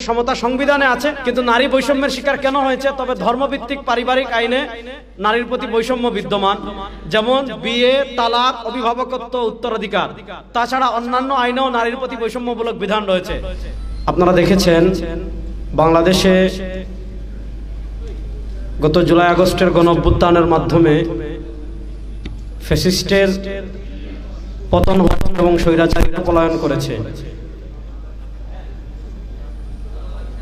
সমতা সংবিধানে আছে, কিন্তু নারী বৈষম্যের শিকার কেন হয়েছে? তবে ধর্মভিত্তিক পারিবারিক আইনে নারীর প্রতি বৈষম্য বিদ্যমান, যেমন বিয়ে, তালাক, অভিভাবকত্ব, উত্তরাধিকার। তাছাড়া অন্যান্য আইনেও নারীর প্রতি বৈষম্যমূলক বিধান রয়েছে। আপনারা দেখেছেন বাংলাদেশে গত জুলাই আগস্টের গণঅভ্যুত্থানের মাধ্যমে ফ্যাসিস্টের পতন এবং স্বৈরাচারীরা পলায়ন করেছে।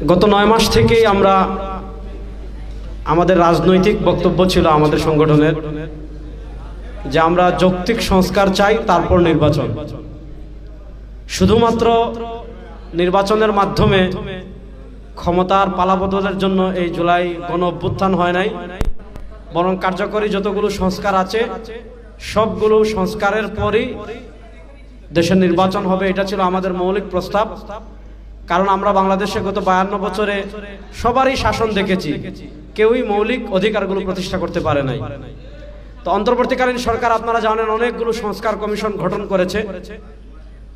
গত 9 মাস থেকেই আমরা আমাদের রাজনৈতিক বক্তব্য ছিল আমাদের সংগঠনের যে আমরা যৌক্তিক সংস্কার চাই, তারপর নির্বাচন। শুধুমাত্র নির্বাচনের মাধ্যমে ক্ষমতার পালাবদলের জন্য এই জুলাই গণ অভ্যুত্থান হয় নাই, বরং কার্যকরী যতগুলো সংস্কার আছে সবগুলো সংস্কারের পরই দেশের নির্বাচন হবে। এটা ছিল আমাদের মৌলিক প্রস্তাব। কারণ আমরা বাংলাদেশে গত 52 বছরে সবারই শাসন দেখেছি, কেউই মৌলিক অধিকারগুলো প্রতিষ্ঠা করতে পারে নাই। তো অন্তর্বর্তীকালীন সরকার আপনারা জানেন অনেকগুলো সংস্কার কমিশন গঠন করেছে,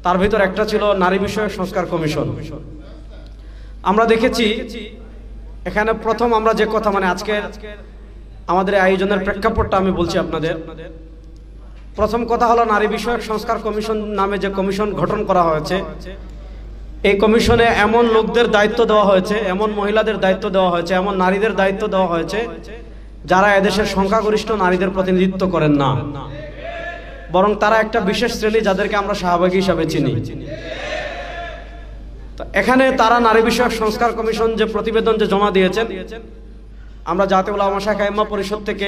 তার ভিতর একটা ছিল নারী বিষয়ক সংস্কার কমিশন। আমরা দেখেছি এখানে প্রথম আমরা যে কথা, মানে আজকে আমাদের আয়োজনের প্রেক্ষাপটটা আমি বলছি আপনাদের। প্রথম কথা হলো নারী বিষয়ক সংস্কার কমিশন নামে যে কমিশন গঠন করা হয়েছে, এই কমিশনে এমন লোকদের দায়িত্ব দেওয়া হয়েছে, এমন মহিলাদের দায়িত্ব দেওয়া হয়েছে, এমন নারীদের দায়িত্ব দেওয়া হয়েছে যারা এদেশের সংখ্যাগরিষ্ঠ নারীদের প্রতিনিধিত্ব করেন না, বরং তারা একটা বিশেষ শ্রেণী যাদেরকে আমরা শাহবাগী হিসাবে চিনি। তো এখানে তারা নারী বিষয়ক সংস্কার কমিশন যে প্রতিবেদন যে জমা দিয়েছেন, আমরা জাতীয় উলামা শাখা ইম্মা পরিষদ থেকে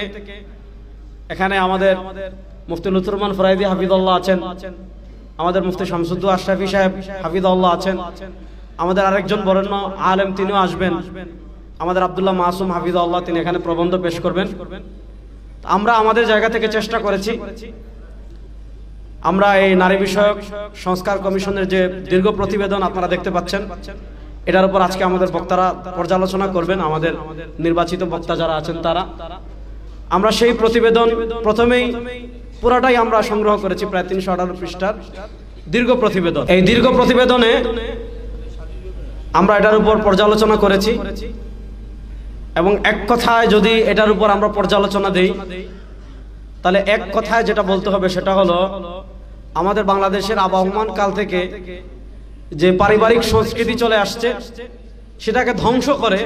এখানে আমাদের মুফতি লুৎফুর রহমান ফরাইদি হাফিজুল্লাহ আছেন, আমাদের মুফতি শামসুদ্দৌলা আশরাফি সাহেব হাফিজুল্লাহ আছেন, আমাদের আরেকজন বরেণ্য আলেম তিনিও আসবেন, আমাদের আব্দুল্লাহ মাসুম হাফিজুল্লাহ, তিনি এখানে প্রবন্ধ পেশ করবেন। আমরা আমাদের জায়গা থেকে চেষ্টা করেছি, আমরা এই নারী বিষয়ক সংস্কার কমিশনের যে দীর্ঘ প্রতিবেদন আপনারা দেখতে পাচ্ছেন, এটার উপর আজকে আমাদের বক্তারা পর্যালোচনা করবেন, আমাদের নির্বাচিত বক্তা যারা আছেন তারা। আমরা সেই প্রতিবেদন প্রথমেই পুরাটাই আমরা সংগ্রহ করেছি, প্রায় 318 পৃষ্ঠার দীর্ঘ প্রতিবেদন। এই দীর্ঘ প্রতিবেদনে আমরা এটার উপর পর্যালোচনা করেছি এবং এক কথায় যদি এটার উপর আমরা পর্যালোচনা দেই, তাহলে এক কথায় যেটা বলতে হবে সেটা হলো আমাদের বাংলাদেশের আবহমান কাল থেকে যে পারিবারিক সংস্কৃতি চলে আসছে সেটাকে ধ্বংস করে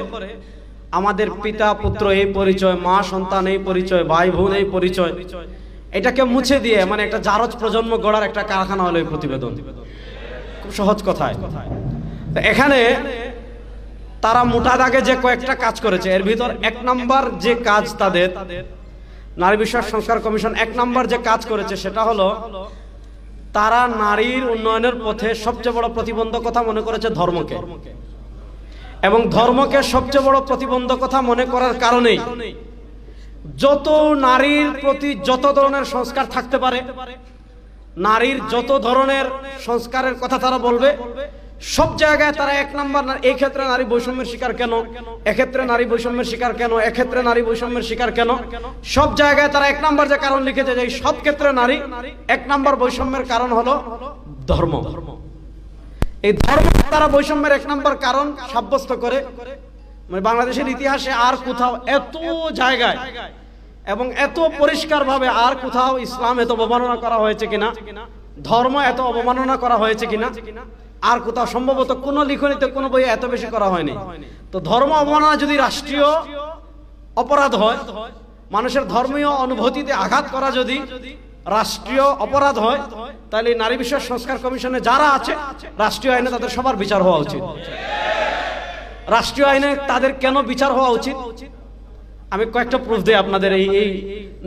আমাদের পিতা পুত্র এই পরিচয়, মা সন্তান এই পরিচয়, ভাই বোন এই পরিচয়, এটাকে মুছে দিয়ে মানে একটা জারজ প্রজন্ম গড়ার একটা কারখানা হলো এই প্রতিবেদন। খুব সহজ কথায় এখানে তারা মোটা দাগে যে কয়েকটা কাজ করেছে, এর ভিতর 1 নাম্বার যে কাজ তাদের নারী বিষয়ক সংস্কার কমিশন 1 নাম্বার যে কাজ করেছে সেটা হলো তারা নারীর উন্নয়নের পথে সবচেয়ে বড় প্রতিবন্ধকতা মনে করেছে ধর্মকে, এবং ধর্মকে সবচেয়ে বড় প্রতিবন্ধকতা মনে করার কারণেই যত নারীর প্রতি যত ধরনের সংস্কার থাকতে পারে, নারীর যত ধরনের সংস্কারের কথা তারা বলবে, সব জায়গায় তারা 1 নাম্বার এই ক্ষেত্রে নারী বৈষম্যের শিকার কেন, এক্ষেত্রে নারী বৈষম্যের শিকার কেন, এক্ষেত্রে নারী বৈষম্যের শিকার কেন, সব জায়গায় তারা 1 নাম্বার যে কারণ লিখেছে যে সব ক্ষেত্রে নারী 1 নাম্বার বৈষম্যের কারণ হলো ধর্ম। এই ধর্ম তারা বৈষম্যের 1 নাম্বার কারণ সাব্যস্ত করে। মানে বাংলাদেশের ইতিহাসে আর কোথাও এত জায়গায় এবং এত পরিষ্কার ভাবে আর কোথাও ইসলাম এত অবমাননা করা হয়েছে কিনা, ধর্ম এত অবমাননা করা হয়েছে কিনা আর কোথাও সম্ভবত কোন লিখনিতে কোন বইয়ে এত বেশি করা হয়নি। তো ধর্ম অবমাননা যদি রাষ্ট্রীয় অপরাধ হয়, মানুষের ধর্মীয় অনুভূতিতে আঘাত করা যদি রাষ্ট্রীয় অপরাধ হয়, তাহলে নারী বিষয়ক সংস্কার কমিশনে যারা আছে রাষ্ট্রীয় আইনে তাদের সবার বিচার হওয়া উচিত। রাষ্ট্রীয় আইনে তাদের কেন বিচার হওয়া উচিত আমি কয়েকটা প্রুফ দেই আপনাদের এই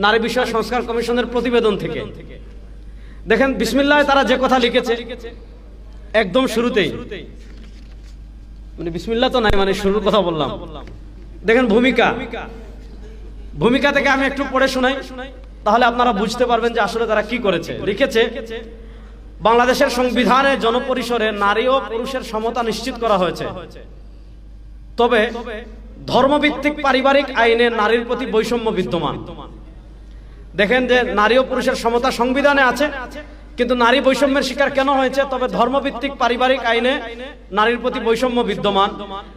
নারী বিষয়ক সংস্কার কমিশনের প্রতিবেদন থেকে। দেখেন বিসমিল্লাহ তারা যে কথা লিখেছে একদম শুরুতেই, মানে বিসমিল্লাহ তো নাই, মানে শুরুর কথা বললাম। দেখেন ভূমিকা থেকে আমি একটু পড়ে শোনাই, তাহলে আপনারা বুঝতে পারবেন যে আসলে তারা কি করেছে। লিখেছে, বাংলাদেশের সংবিধানে জনপরিসরে নারী ও পুরুষের সমতা নিশ্চিত করা হয়েছে, তবে ধর্মভিত্তিক পারিবারিক আইনে নারীর প্রতি বৈষম্য বিদ্যমান। দেখেন যে নারী ও পুরুষের সমতা সংবিধানে আছে, কিন্তু নারী বৈষম্যের শিকার কেন হয়েছে? তবে ধর্মভিত্তিক পারিবারিক আইনে নারীর প্রতি বৈষম্য বিদ্যমান,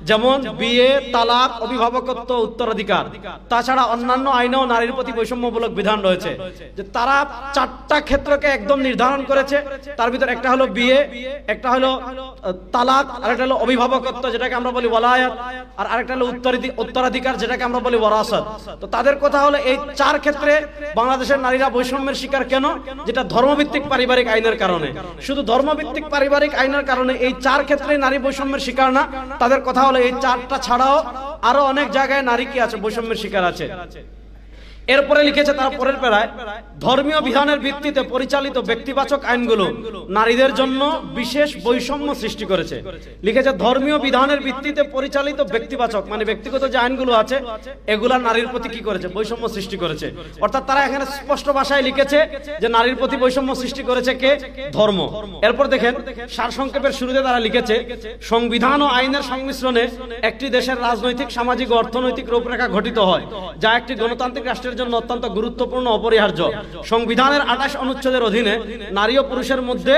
যেমন বিয়ে, তালাক, অভিভাবকত্ব, উত্তরাধিকার। তাছাড়া অন্যান্য আইনেও নারীর প্রতি বৈষম্যমূলক বিধান রয়েছে, যে তারা 4টা ক্ষেত্রকে একদম নির্ধারণ করেছে। তার ভিতর একটা হলো বিয়ে, একটা হলো তালাক, আরেকটা হলো অভিভাবকত্ব যেটাকে আমরা বলি ওয়ালায়াত, আর আরেকটা হলো উত্তরাধিকার যেটাকে আমরা বলি ওয়ারাসাত। তো তাদের কথা হলো এই 4 ক্ষেত্রে বাংলাদেশের নারীরা বৈষম্যের শিকার কেন? যেটা ধর্মভিত্তিক পারিবারিক আইনের কারণে। শুধু ধর্মভিত্তিক পারিবারিক আইনের কারণে এই 4 ক্ষেত্রে নারী বৈষম্যের শিকার না। তাদের কথা হলো এই 4টা ছাড়াও আরো অনেক জায়গায় নারী কি আছে, বৈষম্যের শিকার আছে। এরপরে লিখেছে তারা পরের পেরায়, ধর্মীয় বিধানের ভিত্তিতে পরিচালিত ব্যক্তিবাচক আইনগুলো নারীদের জন্য বিশেষ বৈষম্য সৃষ্টি করেছে। লিখেছে ধর্মীয় বিধানের ভিত্তিতে পরিচালিত ব্যক্তিবাচক, মানে ব্যক্তিগত যে আইনগুলো আছে এগুলা নারীর প্রতি কি করেছে, বৈষম্য সৃষ্টি করেছে। অর্থাৎ তারা এখানে স্পষ্ট ভাষায় লিখেছে যে নারীর প্রতি বৈষম্য সৃষ্টি করেছে কে? ধর্ম। এরপর দেখেন সারসংক্ষেপের শুরুতে তারা লিখেছে, সংবিধান ও আইনের সংমিশ্রণে একটি দেশের রাজনৈতিক, সামাজিক ও অর্থনৈতিক রূপরেখা গঠিত হয়, যা একটি গণতান্ত্রিক রাষ্ট্রের জন্য অত্যন্ত গুরুত্বপূর্ণ, অপরিহার্য। সংবিধানের 28 অনুচ্ছেদের অধীনে নারী ও পুরুষের মধ্যে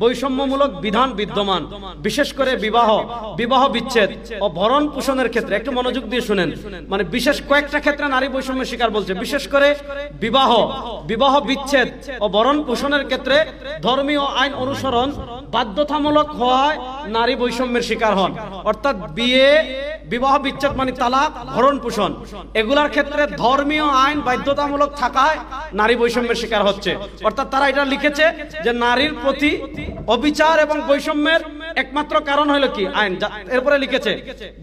বৈষম্যমূলক বিধান বিদ্যমান, বিশেষ করে বিবাহ বিচ্ছেদ ও ভরণ পোষণের ক্ষেত্রে। একটু মনোযোগ দিয়ে শুনেন, মানে বিশেষ কয়েকটা ক্ষেত্রে নারী বৈষম্যের শিকার বলছে। বিশেষ করে বিবাহ বিচ্ছেদ ও ভরণ পোষণের ক্ষেত্রে ধর্মীয় আইন অনুসরণ বাধ্যতামূলক হওয়ায় নারী বৈষম্যের শিকার হন। অর্থাৎ বিয়ে, বিবাহ বিচ্ছেদ মানে তালাক, ভরণ পোষণ, এগুলার ক্ষেত্রে ধর্মীয় আইন বাধ্যতামূলক থাকায় নারী বৈষম্যের শিকার হচ্ছে। অর্থাৎ তারা এটা লিখেছে যে নারীর প্রতি অবিচার এবং বৈষম্যের একমাত্র কারণ হলো কি? আইন। এরপরে লিখেছে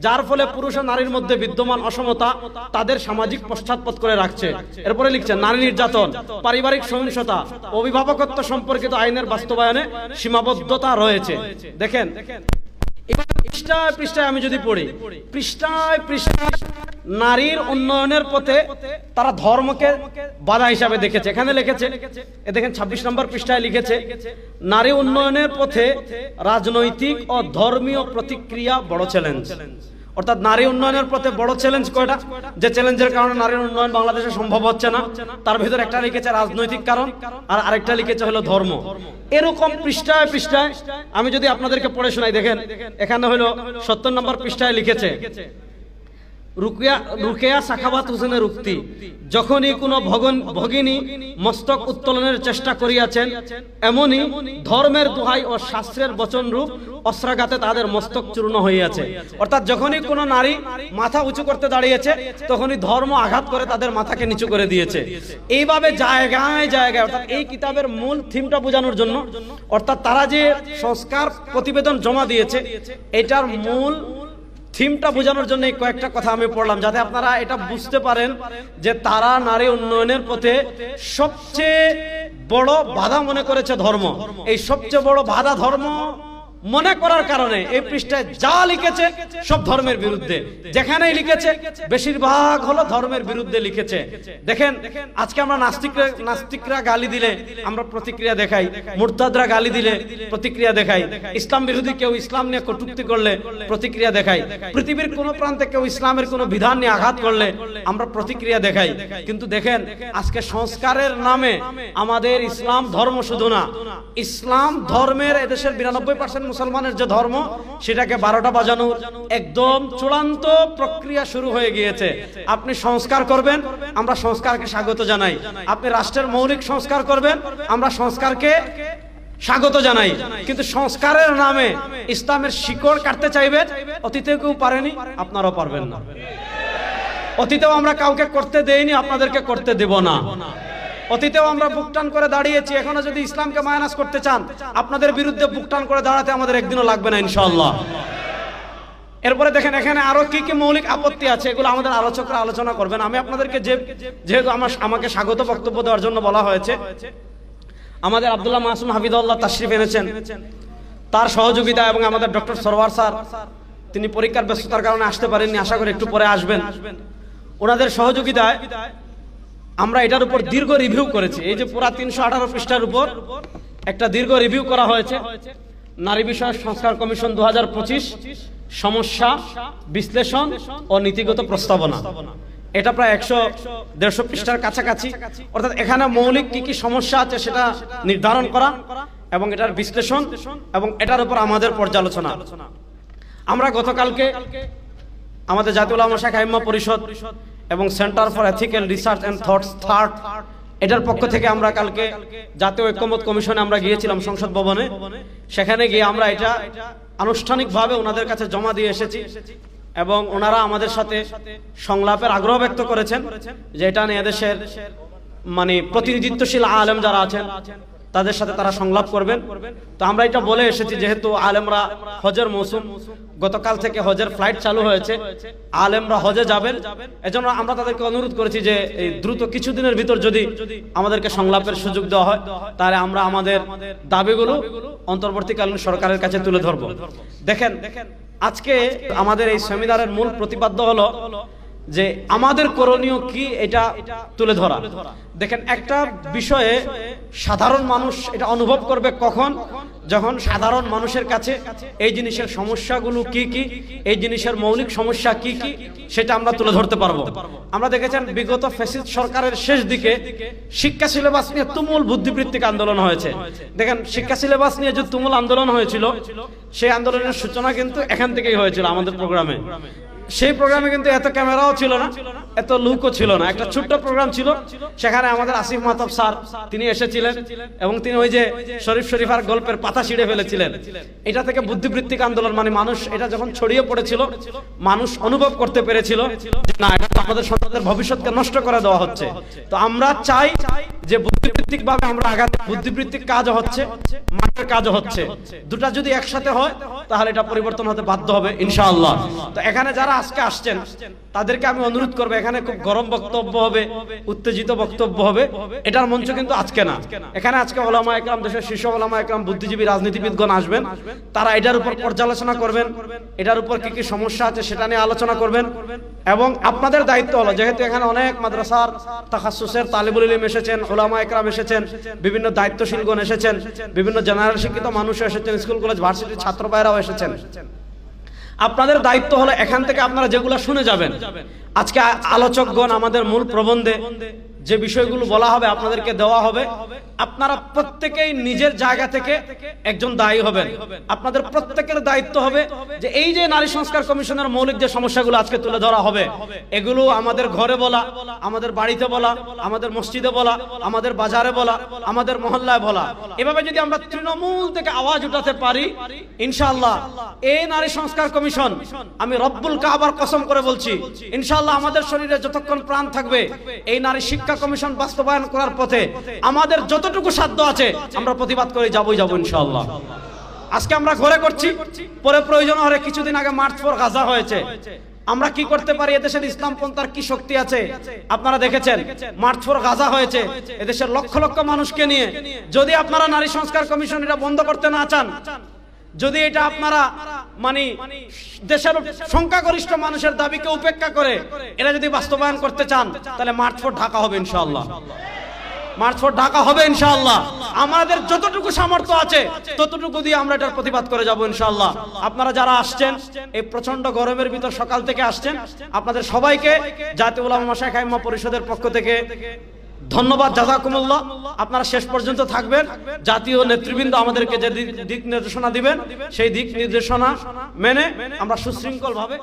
যার ফলে পুরুষ ও নারীর মধ্যে বিদ্যমান অসমতা তাদের সামাজিক পশ্চাৎপদ করে রাখছে। এরপরে লিখছে নারী নির্যাতন, পারিবারিক সহিংসতা, অভিভাবকত্ব সম্পর্কিত আইনের বাস্তবায়নে সীমাবদ্ধতা রয়েছে। দেখেন পৃষ্ঠায় পৃষ্ঠায় আমি যদি পড়ি, পৃষ্ঠায় পৃষ্ঠায় নারীর উন্নয়নের পথে তারা ধর্মকে বাধা হিসাবে দেখেছে। এখানে লিখেছে, দেখেন 26 নম্বর পৃষ্ঠায় লিখেছে, নারী উন্নয়নের পথে রাজনৈতিক ও ধর্মীয় প্রতিক্রিয়া বড় চ্যালেঞ্জ। অর্থাৎ নারী উন্নয়নের পথে বড় চ্যালেঞ্জ কয়টা, যে চ্যালেঞ্জের কারণে নারীর উন্নয়ন বাংলাদেশে সম্ভব হচ্ছে না, তার ভিতর একটা লিখেছে রাজনৈতিক কারণ, আর আরেকটা লিখেছে হলো ধর্ম। এরকম পৃষ্ঠায় পৃষ্ঠায় আমি যদি আপনাদেরকে পড়ে শোনাই, দেখেন এখানে হলো 70 নম্বর পৃষ্ঠায় লিখেছে, রুকেয়া সাখাওয়াত হোসেনের উক্তি, যখনই কোনো ভগিনী মস্তক উত্তোলনের চেষ্টা করিয়াছেন, এমনি ধর্মের দোহাই ও শাস্ত্রের বচনরূপ অস্ত্রাঘাতে তাদের মস্তক চূর্ণ হইয়াছে। অর্থাৎ যখনই কোনো নারী মাথা উঁচু করতে দাঁড়িয়েছে, তখনই ধর্ম আঘাত করে তাদের মাথাকে নিচু করে দিয়েছে। এইভাবে জায়গায় জায়গায়, অর্থাৎ এই কিতাবের মূল থিমটা বোঝানোর জন্য, অর্থাৎ তারা যে সংস্কার প্রতিবেদন জমা দিয়েছে এটার মূল থিমটা বোঝানোর জন্য এই কয়েকটা কথা আমি পড়লাম, যাতে আপনারা এটা বুঝতে পারেন যে তারা নারী উন্নয়নের পথে সবচেয়ে বড় বাধা মনে করেছে ধর্ম। এই সবচেয়ে বড় বাধা ধর্ম মনে করার কারণে এই পৃষ্ঠায় যা লিখেছে সব ধর্মের বিরুদ্ধে। যেখানেই লিখেছে বেশিরভাগ হলো ধর্মের বিরুদ্ধে লিখেছে। দেখেন আজকে আমরা নাস্তিকরা গালি দিলে আমরা প্রতিক্রিয়া দেখাই, মুরতাদরা গালি দিলে প্রতিক্রিয়া দেখাই, ইসলাম বিরোধী কেউ ইসলাম নিয়ে কটূক্তি করলে প্রতিক্রিয়া দেখাই, পৃথিবীর কোন প্রান্তে কেউ ইসলামের কোন বিধান নিয়ে আঘাত করলে আমরা প্রতিক্রিয়া দেখাই। কিন্তু দেখেন আজকে সংস্কারের নামে আমাদের ইসলাম ধর্ম শুধু না, ইসলাম ধর্মের এদেশের 92% মুসলমানের যে ধর্ম সেটাকে 12টা বাজানোর একদম চূড়ান্ত প্রক্রিয়া শুরু হয়ে গিয়েছে। আপনি সংস্কার করবেন, আমরা সংস্কারকে স্বাগত জানাই। আপনি রাষ্ট্রের মৌলিক সংস্কার করবেন, আমরা সংস্কারকে স্বাগত জানাই। কিন্তু সংস্কারের নামে ইসলামের শিকড় কাটতে চাইবেন, অতীতে কেউ পারেনি, আপনারাও পারবেন না। অতীতেও আমরা কাউকে করতে দেইনি, আপনাদেরকে করতে দেব না। অতীতেও আমরা বুকটান করে দাঁড়িয়েছি, এখনো যদি ইসলামকে মাইনাস করতে চান আপনাদের বিরুদ্ধে বুকটান করে দাঁড়াতে আমাদের একদিনও লাগবে না ইনশাআল্লাহ। এরপরে দেখেন এখানে আরো কি কি মৌলিক আপত্তি আছে, এগুলো আমাদের আলোচকরা আলোচনা করবেন। আমি আপনাদেরকে যেহেতু আমাকে স্বাগত বক্তব্য দেওয়ার জন্য বলা হয়েছে, আমাদের আব্দুল্লাহ মাসুম হাফিজাহুল্লাহ তাশরিফ এনেছেন, তার সহযোগিতা এবং আমাদের ডক্টর সরওয়ার স্যার, তিনি পরীক্ষার ব্যস্ততার কারণে আসতে পারেননি, আশা করি একটু পরে আসবেন। ওনাদের সহযোগিতায় আমরা এটার উপর দীর্ঘ রিভিউ করেছি। এই যে পুরা 318 পৃষ্ঠার উপর একটা দীর্ঘ রিভিউ করা হয়েছে, নারী বিষয়ক সংস্কার কমিশন 2025 সমস্যা বিশ্লেষণ ও নীতিগত প্রস্তাবনা। এটা প্রায় 100-150 পৃষ্ঠার কাছাকাছি। অর্থাৎ এখানে মৌলিক কি কি সমস্যা আছে সেটা নির্ধারণ করা এবং এটার বিশ্লেষণ এবং এটার উপর আমাদের পর্যালোচনা। আমরা গতকালকে আমাদের জাতীয় উলামা শাখা ইম্মা পরিষদ এবং centre for ethical research and thoughts third এটার পক্ষ থেকে আমরা কালকে জাতীয় ঐক্যমত কমিশনে আমরা গিয়েছিলাম সংসদ ভবনে। সেখানে গিয়ে আমরা এটা আনুষ্ঠানিকভাবে ওনাদের কাছে জমা দিয়ে এসেছি এবং ওনারা আমাদের সাথে সংলাপের আগ্রহ ব্যক্ত করেছেন যে এটা নিয়ে এদেশের মানে প্রতিনিধিত্বশীল আলেম যারা আছেন তাদের সাথে তারা সংলাপ করবেন। তো আমরা এটা বলে এসেছি যেহেতু আলেমরা হজের মৌসুম, গতকাল থেকে হজের ফ্লাইট চালু হয়েছে, আলেমরা হজে যাবেন, এজন্য আমরা তাদেরকে অনুরোধ করেছি যে এই দ্রুত কিছুদিনের ভিতর যদি আমাদেরকে সংলাপের সুযোগ দেওয়া হয় তাহলে আমরা আমাদের দাবিগুলো অন্তর্বর্তীকালীন সরকারের কাছে তুলে ধরব। দেখেন আজকে আমাদের এই সেমিনারের মূল প্রতিপাদ্য হলো যে আমাদের করণীয় কি এটা তুলে ধরা। দেখেন একটা বিষয়ে সাধারণ মানুষ এটা অনুভব করবে কখন, যখন সাধারণ মানুষের কাছে এই জিনিসের সমস্যাগুলো কি কি, এই জিনিসের মৌলিক সমস্যা কি কি সেটা আমরা তুলে ধরতে পারবো। আমরা দেখেছেন বিগত ফ্যাসিস্ট সরকারের শেষ দিকে শিক্ষা সিলেবাস নিয়ে তুমুল বুদ্ধিবৃত্তিক আন্দোলন হয়েছে। দেখেন শিক্ষা সিলেবাস নিয়ে যে তুমুল আন্দোলন হয়েছিল সেই আন্দোলনের সূচনা কিন্তু এখান থেকেই হয়েছিল আমাদের প্রোগ্রামে। সেই প্রোগ্রামে কিন্তু এত ক্যামেরাও ছিল না, এত লুকও ছিল না, একটা ছোট্ট প্রোগ্রাম ছিল। সেখানে আমাদের আসিফ মাহতাব স্যার তিনি এসেছিলেন এবং তিনি ওই যে শরীফার গল্পের পাতা ছিঁড়ে ফেলেছিলেন। এটা থেকে বুদ্ধিবৃত্তিক আন্দোলন মানে মানুষ এটা যখন ছড়িয়ে পড়েছিল মানুষ অনুভব করতে পেরেছিল যে না, এটা আমাদের সন্তানদের ভবিষ্যৎকে নষ্ট করে দেওয়া হচ্ছে। তো আমরা চাই যে বুদ্ধিবৃত্তিক ভাবে আমরা আগাতে, বুদ্ধিবৃত্তিক কাজও হচ্ছে, মাঠের কাজও হচ্ছে, দুটা যদি একসাথে হয় তাহলে এটা পরিবর্তন হতে বাধ্য হবে ইনশাআল্লাহ। তো এখানে যারা আজকে আসছেন তাদেরকে আমি অনুরোধ করবো, এখানে খুব গরম বক্তব্য হবে, উত্তেজিত বক্তব্য হবে, এটার মঞ্চ কিন্তু আজকে না। এখানে আজকে ওলামা একরাম, দেশের শীর্ষ ওলামা একরাম, বুদ্ধিজীবী, রাজনীতিবিদগণ আসবেন, তারা এটার উপর পর্যালোচনা করবেন, এটার উপর কি কি সমস্যা আছে সেটা নিয়ে আলোচনা করবেন। এবং আপনাদের দায়িত্ব হলো, যেহেতু এখানে অনেক মাদ্রাসার তাখাসসুসের তালিবুল ইলম এসেছেন, ওলামা একরাম এসেছেন, বিভিন্ন দায়িত্বশীলগণ এসেছেন, বিভিন্ন জেনারেল শিক্ষিত মানুষ এসেছেন, স্কুল কলেজ ভার্সিটির ছাত্র ভাইরাও এসেছেন। আপনাদের দায়িত্ব হলো এখান থেকে আপনারা যেগুলো শুনে যাবেন, আজকে আলোচকগণ আমাদের মূল প্রবন্ধে যে বিষয়গুলো বলা হবে আপনাদেরকে দেওয়া হবে, আপনারা প্রত্যেকেই নিজের জায়গা থেকে একজন দায়ী হবেন। আপনাদের প্রত্যেকের দায়িত্ব হবে যে এই যে নারী সংস্কার কমিশনের মৌলিক যে সমস্যাগুলো আজকে তুলে ধরা হবে এগুলো আমাদের ঘরে বলা, আমাদের বাড়িতে বলা, আমাদের মসজিদে বলা, আমাদের বাজারে বলা, আমাদের মহল্লায় বলা, এভাবে যদি আমরা তৃণমূল থেকে আওয়াজ উঠাতে পারি ইনশাআল্লাহ এই নারী সংস্কার কমিশন, আমি রব্বুল কাবার কসম করে বলছি ইনশাআল্লাহ আমাদের শরীরে যতক্ষণ প্রাণ থাকবে এই নারী শিক্ষা কমিশন বাস্তবায়ন করার পথে আমাদের যতটুকু সাধ্য আছে আমরা প্রতিবাদ করে যাবো ইনশাআল্লাহ। আজকে আমরা ঘরে করছি, পরে প্রয়োজন হলে কিছুদিন আগে মার্চ ফর গাজা হয়েছে, আমরা কি করতে পারি, এদেশের ইসলাম পন্থার কি শক্তি আছে আপনারা দেখেছেন। মার্চ ফর গাজা হয়েছে এদেশের লক্ষ লক্ষ মানুষকে নিয়ে। যদি আপনারা নারী সংস্কার কমিশন এটা বন্ধ করতে না চান, যদি এটা আপনারা মানে দেশের সংখ্যাগরিষ্ঠ মানুষের দাবিকে উপেক্ষা করে এরা যদি বাস্তবায়ন করতে চান তাহলে মার্চ ফর ঢাকা হবে ইনশাআল্লাহ, মার্চ ফর ঢাকা হবে ইনশাআল্লাহ। আমাদের যতটুকু সামর্থ্য আছে ততটুকু দিয়ে আমরা এটার প্রতিবাদ করে যাব ইনশাআল্লাহ। আপনারা যারা আসছেন এই প্রচন্ড গরমের ভিতর সকাল থেকে আসছেন, আপনাদের সবাইকে জাতীয় উলামা শাখা ইম্মা পরিষদের পক্ষ থেকে ধন্যবাদ, জাযাকুমুল্লাহ। আপনারা শেষ পর্যন্ত থাকবেন। জাতীয় নেতৃবৃন্দ আমাদেরকে যে দিক নির্দেশনা দিবেন সেই দিক নির্দেশনা মেনে আমরা সুশৃঙ্খল ভাবে